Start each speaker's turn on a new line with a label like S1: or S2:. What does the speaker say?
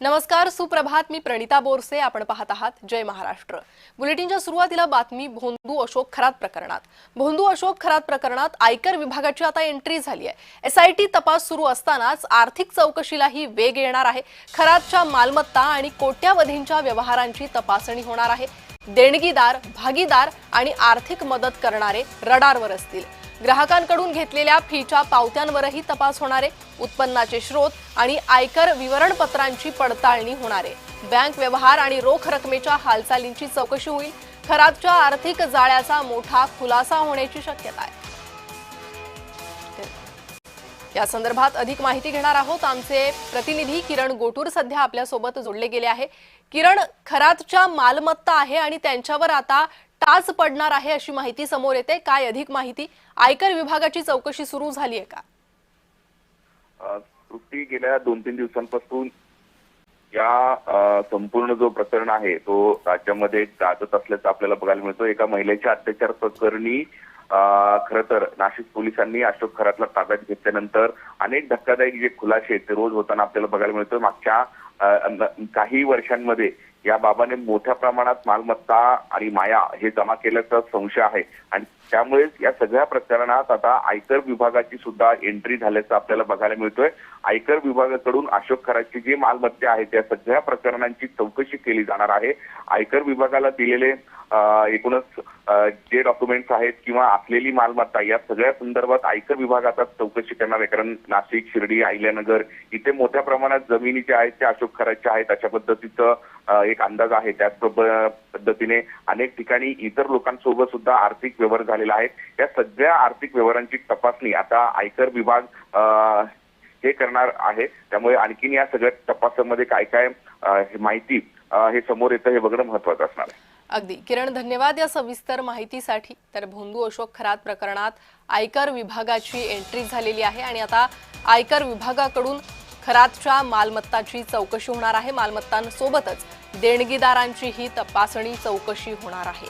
S1: नमस्कार, सुप्रभात. मी प्रणिता बोरसे. आपण पाहत आहात जय महाराष्ट्र. बुलेटिनच्या सुरुवातीला बातमी भोंदू अशोक खरात प्रकरणात. भोंदू अशोक खरात प्रकरणात आयकर विभागाची आता एंट्री झाली आहे. एसआयटी तपास सुरू असतानाच आर्थिक चौकशीलाही वेग येणार आहे. खरातच्या मालमत्ता आणि कोट्यावधींच्या व्यवहारांची तपासणी होणार आहे. देणगीदार, भागीदार आणि आर्थिक मदत करणारे रडारवर असतील. ग्राहकांकडून घेतलेल्या फीच्या पावत्यांवरही तपास होणार आहे. उत्पन्नाचे स्रोत आणि आयकर विवरणपत्रांची पडताळणी होणार आहे. बँक व्यवहार आणि रोख रकमेच्या हालचालींची चौकशी होईल. खरातच्या आर्थिक जाळ्याचा मोठा खुलासा होण्याची शक्यता आहे. या संदर्भात अधिक माहिती घेणार आहोत. आमचे प्रतिनिधी किरण गोटूर सध्या आपल्या सोबत जोडले गेले आहे. किरण, खरातच्या मालमत्ता आहे आणि त्यांच्यावर आता टाच पडणार आहे अशी माहिती समोर येते. काय अधिक माहिती? आयकर विभागाची चौकशी सुरू झाली आहे का?
S2: कृती गेल्या 2-3 दिवसांपासून या संपूर्ण जो प्रकरण आहे तो राज्यामध्ये गाजत असल्याचं आपल्याला बघायला मिळतं. एका महिलेच्या अत्याचार प्रकरणी खरं तर नाशिक पोलिसांनी अशोक खरातला ताब्यात घेतल्यानंतर अनेक धक्कादायक जे खुलासे ते रोज होताना आपल्याला बघायला मिळतं. मागच्या काही वर्षांमध्ये या बाबाने मोठ्या प्रमाणात मालमत्ता आणि माया हे जमा केल्याचा संशय आहे आणि त्यामुळेच या सगळ्या प्रकरणात आता आयकर विभागाची सुद्धा एंट्री झाल्याचं आपल्याला बघायला मिळतोय. आयकर विभागाकडून अशोक खरातची जी मालमत्ता आहे त्या सगळ्या प्रकरणांची चौकशी केली जाणार आहे. आयकर विभागाला दिलेले एकूणच जे डॉक्युमेंट्स आहेत किंवा असलेली मालमत्ता या सगळ्या संदर्भात आयकर विभाग आता चौकशी करणार आहे. कारण नाशिक, शिर्डी, अहिल्यानगर इथे मोठ्या प्रमाणात जमिनी ज्या आहेत त्या अशोक खरातच्या आहेत अशा पद्धतीचं एक अंदाज आहे. त्याच पद्धतीने अनेक ठिकाणी इतर लोकांसोबत सुद्धा आर्थिक व्यवहार झालेला आहे. या सगळ्या आर्थिक व्यवहारांची तपासणी आता आयकर विभाग हे करणार आहे. त्यामुळे आणखीन या सगळ्या तपासामध्ये काय काय माहिती हे समोर येतं हे बघणं महत्वाचं असणार आहे.
S1: अगदी किरण, धन्यवाद या सविस्तर माहितीसाठी. तर भोंदू अशोक खरात प्रकरणात आयकर विभागाची एंट्री झालेली आहे आणि आता आयकर विभागाकडून खरातच्या मालमत्ताची चौकशी होणार आहे. मालमत्तांसोबतच देणगीदारांचीही तपासणी चौकशी होणार आहे.